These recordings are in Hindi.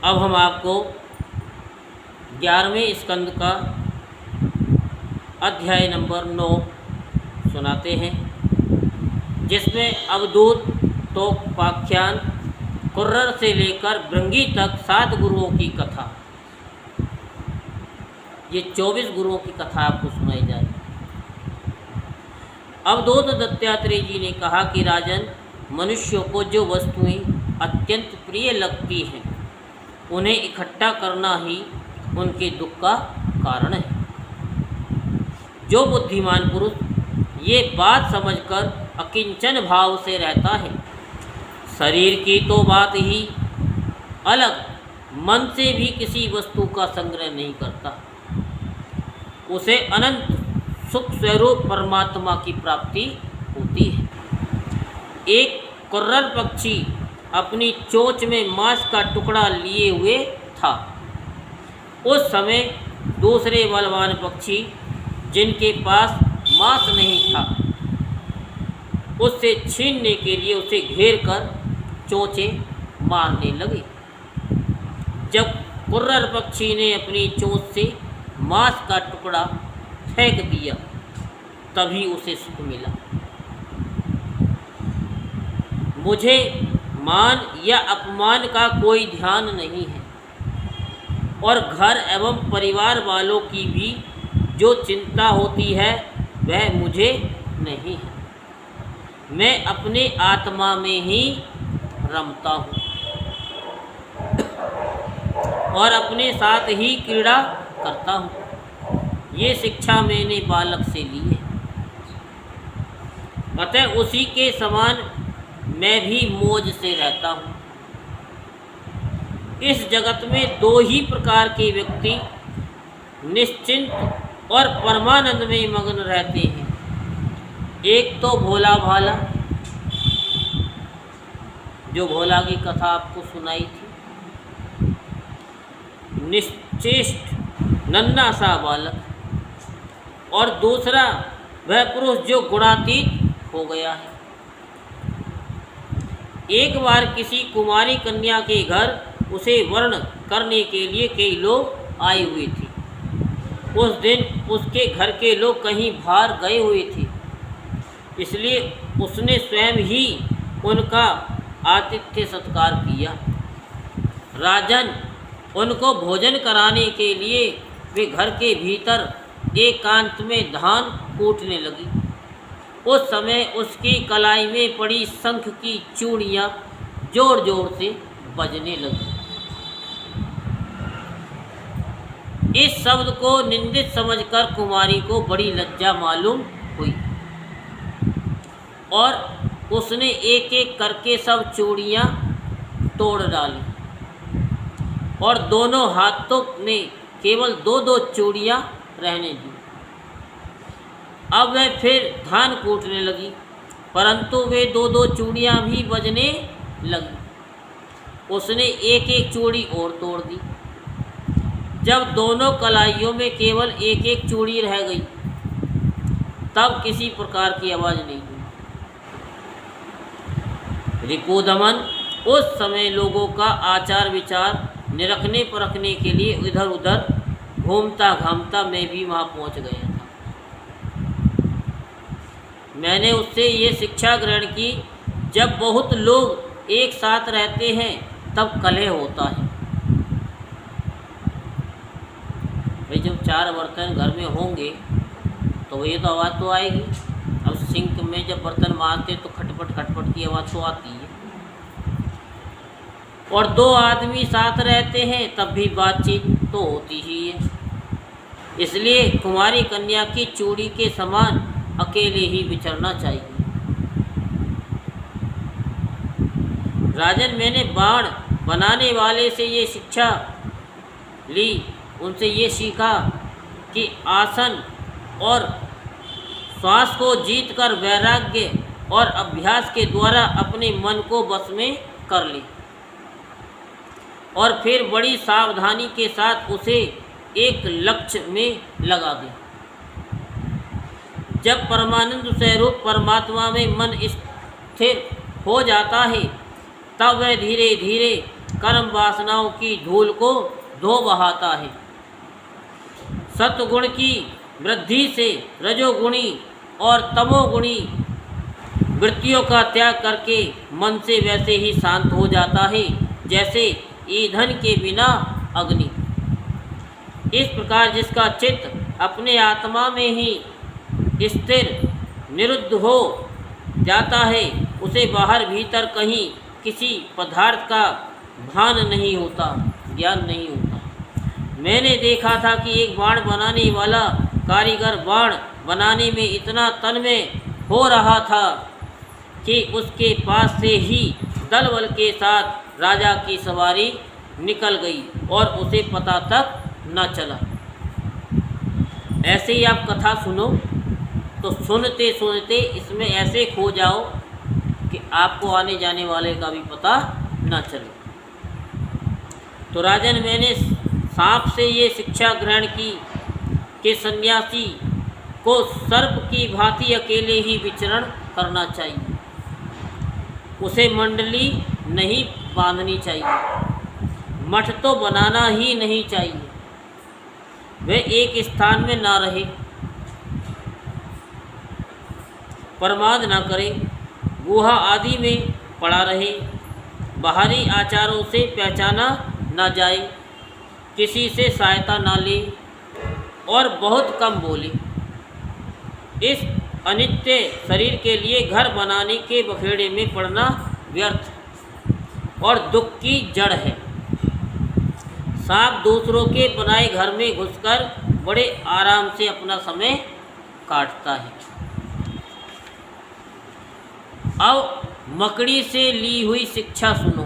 अब हम आपको 11वें स्कंद का अध्याय नंबर 9 सुनाते हैं, जिसमें अवधूत तोपाख्यान कुर्रर से लेकर भृंगी तक 7 गुरुओं की कथा, ये 24 गुरुओं की कथा आपको सुनाई जाए। अवधूत दत्तात्रेय जी ने कहा कि राजन, मनुष्यों को जो वस्तुएं अत्यंत प्रिय लगती हैं उन्हें इकट्ठा करना ही उनके दुख का कारण है। जो बुद्धिमान पुरुष ये बात समझकर अकिंचन भाव से रहता है, शरीर की तो बात ही अलग, मन से भी किसी वस्तु का संग्रह नहीं करता, उसे अनंत सुख स्वरूप परमात्मा की प्राप्ति होती है। एक कुर्रर पक्षी अपनी चोंच में मांस का टुकड़ा लिए हुए था। उस समय दूसरे बलवान पक्षी, जिनके पास मांस नहीं था, उससे छीनने के लिए उसे घेर कर चोंचें मारने लगे। जब कुर्रर पक्षी ने अपनी चोंच से मांस का टुकड़ा फेंक दिया, तभी उसे सुख मिला। मुझे मान या अपमान का कोई ध्यान नहीं है, और घर एवं परिवार वालों की भी जो चिंता होती है वह मुझे नहीं है। मैं अपने आत्मा में ही रमता हूँ और अपने साथ ही क्रीड़ा करता हूँ। ये शिक्षा मैंने बालक से ली है, अतः उसी के समान मैं भी मौज से रहता हूँ। इस जगत में 2 ही प्रकार के व्यक्ति निश्चिंत और परमानंद में मग्न रहते हैं। एक तो भोला भाला, जो भोला की कथा आपको सुनाई थी, निश्चेष्ट नन्हा सा बालक, और दूसरा वह पुरुष जो गुणातीत हो गया है। एक बार किसी कुमारी कन्या के घर उसे वर्ण करने के लिए कई लोग आए हुए थे। उस दिन उसके घर के लोग कहीं बाहर गए हुए थे, इसलिए उसने स्वयं ही उनका आतिथ्य सत्कार किया। राजन, उनको भोजन कराने के लिए वे घर के भीतर एकांत में धान कूटने लगी। उस समय उसकी कलाई में पड़ी शंख की चूड़ियाँ जोर जोर से बजने लगी। इस शब्द को निंदित समझकर कुमारी को बड़ी लज्जा मालूम हुई, और उसने एक एक करके सब चूड़ियाँ तोड़ डाली, और दोनों हाथों ने केवल 2-2 चूड़ियाँ रहने दी। अब वह फिर धान कूटने लगी, परंतु वे 2-2 चूड़ियाँ भी बजने लगी। उसने एक एक चूड़ी और तोड़ दी। जब दोनों कलाइयों में केवल एक एक चूड़ी रह गई, तब किसी प्रकार की आवाज़ नहीं हुई। रिपुदमन उस समय लोगों का आचार विचार निरखने परखने के लिए इधर उधर घूमता घामता मैं भी वहाँ पहुँच गया था। मैंने उससे ये शिक्षा ग्रहण की, जब बहुत लोग एक साथ रहते हैं तब कलह होता है। भाई, जब 4 बर्तन घर में होंगे तो ये तो आवाज़ तो आएगी। अब सिंक में जब बर्तन मारते तो खटपट खटपट की आवाज़ तो आती है, और 2 आदमी साथ रहते हैं तब भी बातचीत तो होती ही है। इसलिए कुमारी कन्या की चूड़ी के समान अकेले ही विचरना चाहिए। राजन, मैंने बाण बनाने वाले से ये शिक्षा ली, उनसे ये सीखा कि आसन और श्वास को जीतकर वैराग्य और अभ्यास के द्वारा अपने मन को वश में कर ले, और फिर बड़ी सावधानी के साथ उसे एक लक्ष्य में लगा दे। जब परमानंद स्वरूप परमात्मा में मन स्थिर हो जाता है, तब वह धीरे धीरे कर्म वासनाओं की धूल को धो बहाता है। सत्गुण की वृद्धि से रजोगुणी और तमोगुणी वृत्तियों का त्याग करके मन से वैसे ही शांत हो जाता है जैसे ईंधन के बिना अग्नि। इस प्रकार जिसका चित्त अपने आत्मा में ही स्थिर निरुद्ध हो जाता है उसे बाहर भीतर कहीं किसी पदार्थ का भान नहीं होता, ज्ञान नहीं होता। मैंने देखा था कि एक बाण बनाने वाला कारीगर बाण बनाने में इतना तन्मय हो रहा था कि उसके पास से ही दल बल के साथ राजा की सवारी निकल गई और उसे पता तक न चला। ऐसे ही आप कथा सुनो तो सुनते सुनते इसमें ऐसे खो जाओ कि आपको आने जाने वाले का भी पता न चले। तो राजन, मैंने सांप से ये शिक्षा ग्रहण की कि सन्यासी को सर्प की भांति अकेले ही विचरण करना चाहिए, उसे मंडली नहीं बांधनी चाहिए, मठ तो बनाना ही नहीं चाहिए, वह एक स्थान में ना रहे, प्रमाद ना करे, गुहा आदि में पड़ा रहे, बाहरी आचारों से पहचाना ना जाए, किसी से सहायता ना ले और बहुत कम बोले। इस अनित्य शरीर के लिए घर बनाने के बखेड़े में पड़ना व्यर्थ और दुख की जड़ है। सांप दूसरों के बनाए घर में घुसकर बड़े आराम से अपना समय काटता है। अब मकड़ी से ली हुई शिक्षा सुनो।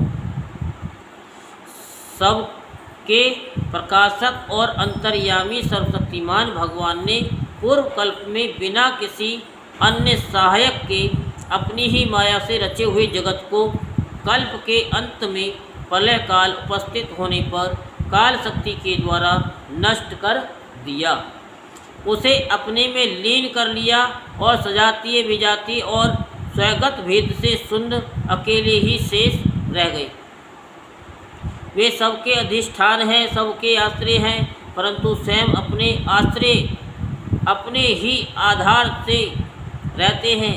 सबके प्रकाशक और अंतर्यामी सर्वशक्तिमान भगवान ने पूर्व कल्प में बिना किसी अन्य सहायक के अपनी ही माया से रचे हुए जगत को कल्प के अंत में प्रलय काल उपस्थित होने पर काल शक्ति के द्वारा नष्ट कर दिया, उसे अपने में लीन कर लिया और सजातीय विजातीय और स्वगत भेद से शून्य अकेले ही शेष रह गए। वे सबके अधिष्ठान हैं, सबके आश्रय हैं, परंतु स्वयं अपने आश्रय अपने ही आधार से रहते हैं,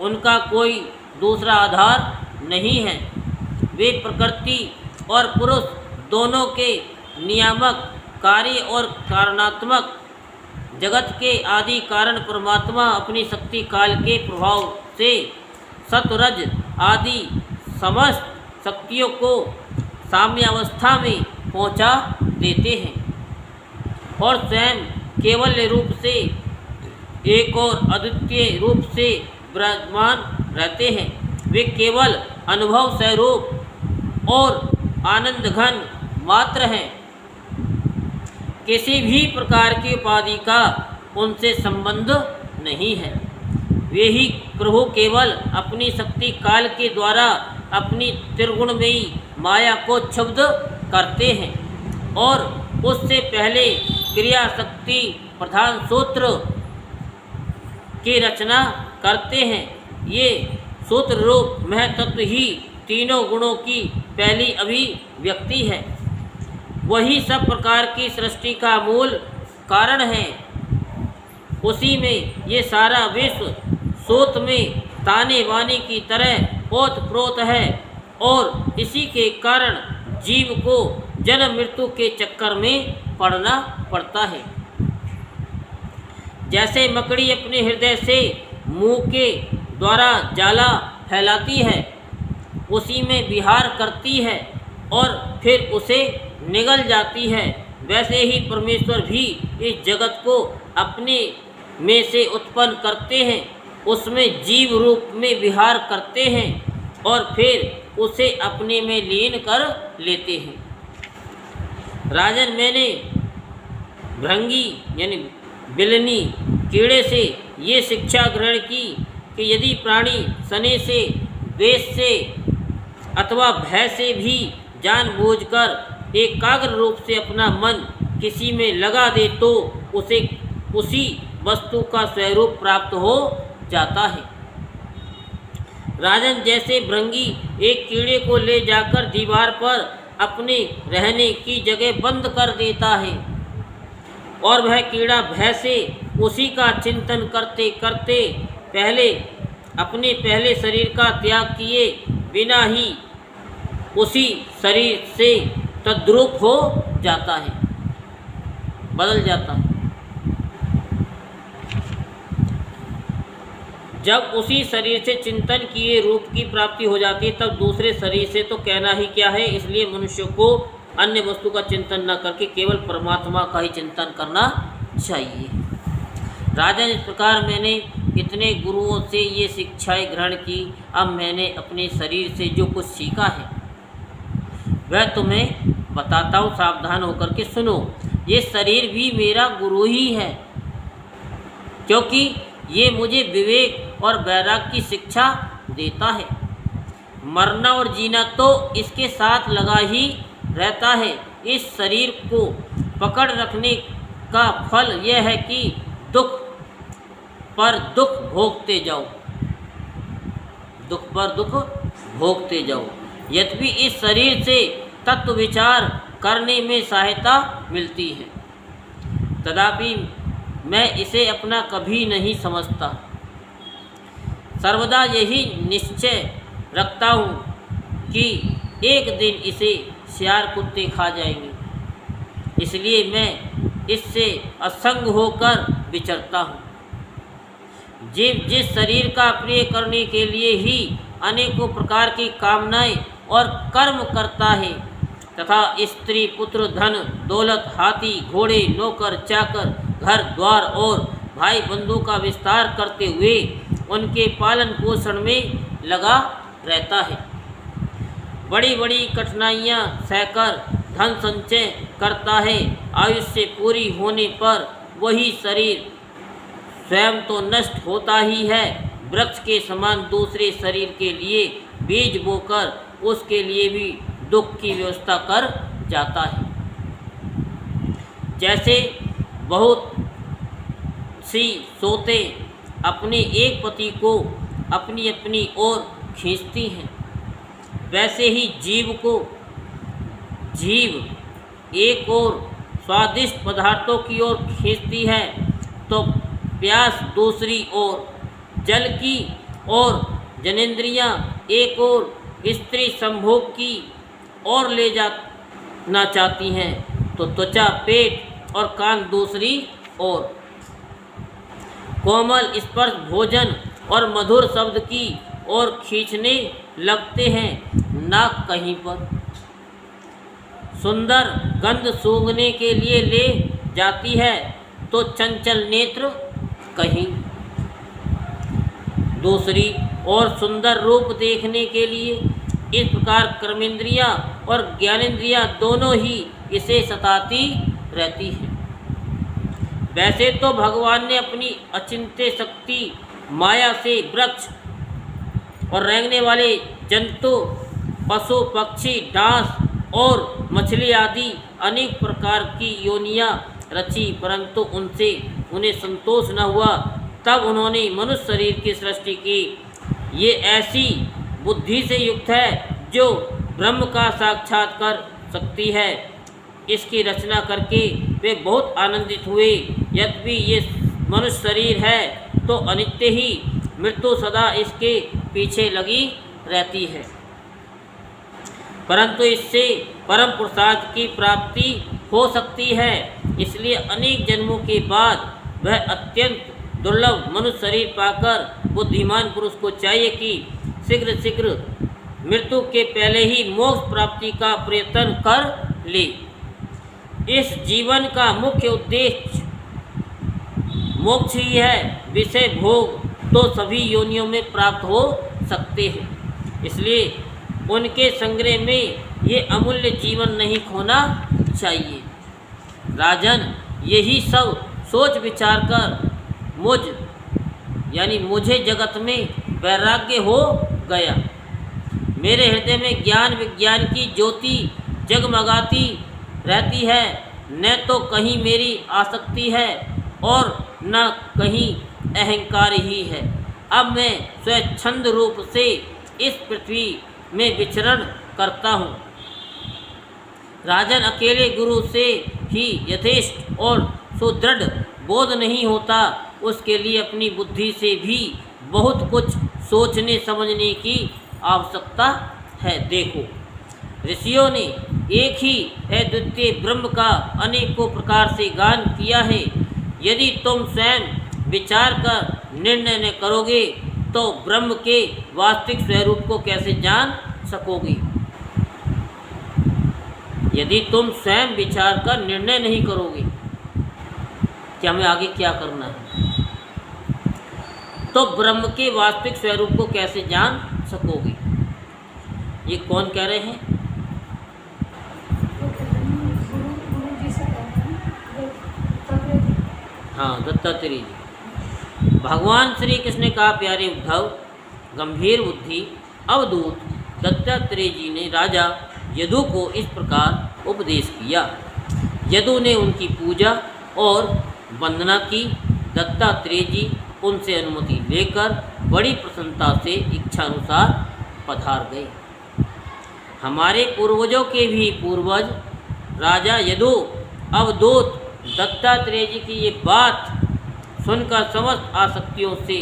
उनका कोई दूसरा आधार नहीं है। वे प्रकृति और पुरुष दोनों के नियामक, कार्य और कारणात्मक जगत के आदि कारण परमात्मा अपनी शक्ति काल के प्रभाव से सत्वरज आदि समस्त शक्तियों को साम्यावस्था में पहुंचा देते हैं और स्वयं केवल रूप से एक और अद्वितीय रूप से विराजमान रहते हैं। वे केवल अनुभव स्वरूप और आनंद घन मात्र हैं। किसी भी प्रकार की उपाधि का उनसे संबंध नहीं है। वे ही प्रभु केवल अपनी शक्ति काल के द्वारा अपनी त्रिगुणमयी माया को क्षुब्ध करते हैं और उससे पहले क्रिया शक्ति प्रधान सूत्र की रचना करते हैं। ये सूत्र रूप महतत्व ही तीनों गुणों की पहली अभिव्यक्ति है। वही सब प्रकार की सृष्टि का मूल कारण है। उसी में ये सारा विश्व सोत में ताने बाने की तरह ओतप्रोत है और इसी के कारण जीव को जन्म मृत्यु के चक्कर में पड़ना पड़ता है। जैसे मकड़ी अपने हृदय से मुंह के द्वारा जाला फैलाती है, उसी में विहार करती है और फिर उसे निगल जाती है, वैसे ही परमेश्वर भी इस जगत को अपने में से उत्पन्न करते हैं, उसमें जीव रूप में विहार करते हैं और फिर उसे अपने में लीन कर लेते हैं। राजन, मैंने भृंगी यानी बिलनी कीड़े से ये शिक्षा ग्रहण की कि यदि प्राणी सने से, द्वेष से अथवा भय से भी जानबूझकर एकाग्र रूप से अपना मन किसी में लगा दे तो उसे उसी वस्तु का स्वरूप प्राप्त हो जाता है। राजन, जैसे भृंगी एक कीड़े को ले जाकर दीवार पर अपने रहने की जगह बंद कर देता है और वह कीड़ा भय से उसी का चिंतन करते करते अपने पहले शरीर का त्याग किए बिना ही उसी शरीर से तद्रुप हो जाता है, बदल जाता है। जब उसी शरीर से चिंतन किए रूप की प्राप्ति हो जाती है तब दूसरे शरीर से तो कहना ही क्या है। इसलिए मनुष्य को अन्य वस्तु का चिंतन न करके केवल परमात्मा का ही चिंतन करना चाहिए। राजन, इस प्रकार मैंने इतने गुरुओं से ये शिक्षाएं ग्रहण की। अब मैंने अपने शरीर से जो कुछ सीखा है वह तुम्हें बताता हूँ, सावधान होकर के सुनो। ये शरीर भी मेरा गुरु ही है, क्योंकि ये मुझे विवेक और वैराग्य की शिक्षा देता है। मरना और जीना तो इसके साथ लगा ही रहता है। इस शरीर को पकड़ रखने का फल यह है कि दुख पर दुख भोगते जाओ, दुख पर दुख भोगते जाओ। यद्यपि इस शरीर से तत्व विचार करने में सहायता मिलती है, तथापि मैं इसे अपना कभी नहीं समझता। सर्वदा यही निश्चय रखता हूँ कि एक दिन इसे सियार कुत्ते खा जाएंगे। इसलिए मैं इससे असंग होकर विचरता हूँ। जीव जिस शरीर का प्रिय करने के लिए ही अनेकों प्रकार की कामनाएं और कर्म करता है तथा स्त्री पुत्र धन दौलत हाथी घोड़े नौकर चाकर घर द्वार और भाई बंधु का विस्तार करते हुए उनके पालन पोषण में लगा रहता है, बड़ी बड़ी कठिनाइयाँ सहकर धन संचय करता है। आयुष्य पूरी होने पर वही शरीर स्वयं तो नष्ट होता ही है, वृक्ष के समान दूसरे शरीर के लिए बीज बोकर उसके लिए भी दुख की व्यवस्था कर जाता है। जैसे बहुत सी सोते अपने एक पति को अपनी अपनी ओर खींचती हैं, वैसे ही जीव एक और स्वादिष्ट पदार्थों की ओर खींचती है तो प्यास दूसरी ओर, जल की और जनेंद्रियाँ एक और स्त्री संभोग की ओर ले जाना चाहती हैं तो त्वचा पेट और कान दूसरी ओर। कोमल स्पर्श भोजन और मधुर शब्द की ओर खींचने लगते हैं, नाक कहीं पर। सुंदर गंध सूंघने के लिए ले जाती है तो चंचल नेत्र कहीं दूसरी और सुंदर रूप देखने के लिए। इस प्रकार कर्मेंद्रियां और ज्ञानेंद्रियां दोनों ही इसे सताती रहती हैं। वैसे तो भगवान ने अपनी अचिंत्य शक्ति माया से वृक्ष और रेंगने वाले जंतु पशु पक्षी डांस और मछली आदि अनेक प्रकार की योनियां रची, परंतु उनसे उन्हें संतोष न हुआ। तब उन्होंने मनुष्य शरीर की सृष्टि की। ये ऐसी बुद्धि से युक्त है जो ब्रह्म का साक्षात कर सकती है। इसकी रचना करके वे बहुत आनंदित हुए। यद्यपि ये मनुष्य शरीर है तो अनित्य ही, मृत्यु सदा इसके पीछे लगी रहती है, परंतु इससे परम पुरुषार्थ की प्राप्ति हो सकती है। इसलिए अनेक जन्मों के बाद वह अत्यंत दुर्लभ मनुष्य शरीर पाकर बुद्धिमान पुरुष को चाहिए कि शीघ्र मृत्यु के पहले ही मोक्ष प्राप्ति का प्रयत्न कर ले। इस जीवन का मुख्य उद्देश्य मोक्ष ही है। विषय भोग तो सभी योनियों में प्राप्त हो सकते हैं, इसलिए उनके संग्रह में ये अमूल्य जीवन नहीं खोना चाहिए। राजन, यही सब सोच विचार कर मुझे जगत में वैराग्य हो गया। मेरे हृदय में ज्ञान विज्ञान की ज्योति जगमगाती रहती है। न तो कहीं मेरी आसक्ति है और न कहीं अहंकार ही है। अब मैं स्वच्छंद रूप से इस पृथ्वी में विचरण करता हूँ। राजन, अकेले गुरु से ही यथेष्ट और सुदृढ़ बोध नहीं होता, उसके लिए अपनी बुद्धि से भी बहुत कुछ सोचने समझने की आवश्यकता है। देखो, ऋषियों ने एक ही अद्वितीय ब्रह्म का अनेकों प्रकार से गान किया है। यदि तुम स्वयं विचार कर निर्णय न करोगे तो ब्रह्म के वास्तविक स्वरूप को कैसे जान सकोगे? यदि तुम स्वयं विचार कर निर्णय नहीं करोगे कि हमें आगे क्या करना है, तो ब्रह्म के वास्तविक स्वरूप को कैसे जान सकोगे? ये कौन कह रहे हैं? हाँ, दत्तात्रेय जी। भगवान श्री कृष्ण ने कहा, प्यारे उद्धव, गंभीर बुद्धि अवधूत दत्तात्रेय जी ने राजा यदु को इस प्रकार उपदेश किया। यदु ने उनकी पूजा और वंदना की। दत्तात्रेय जी उनसे अनुमति लेकर बड़ी प्रसन्नता से इच्छानुसार पधार गए। हमारे पूर्वजों के भी पूर्वज राजा यदु अवधूत दत्तात्रेय जी की ये बात सुनकर समस्त आसक्तियों से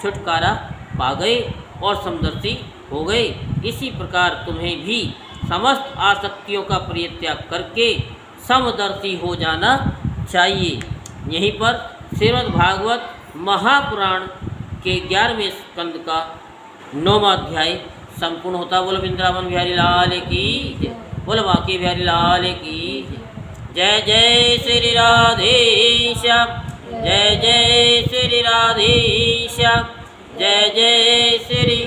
छुटकारा पा गए और समदर्शी हो गए। इसी प्रकार तुम्हें भी समस्त आसक्तियों का परित्याग करके समदर्शी हो जाना चाहिए। यहीं पर श्रीमद् भागवत महापुराण के 11वें स्कंद का 9वां अध्याय संपूर्ण होता। बोलो वृंदावन बिहारी लाल की जय, बोलो बांके बिहारी लाल की जय। जय श्री राधेश्याम, जय जय श्री राधेश्याम, जय जय श्री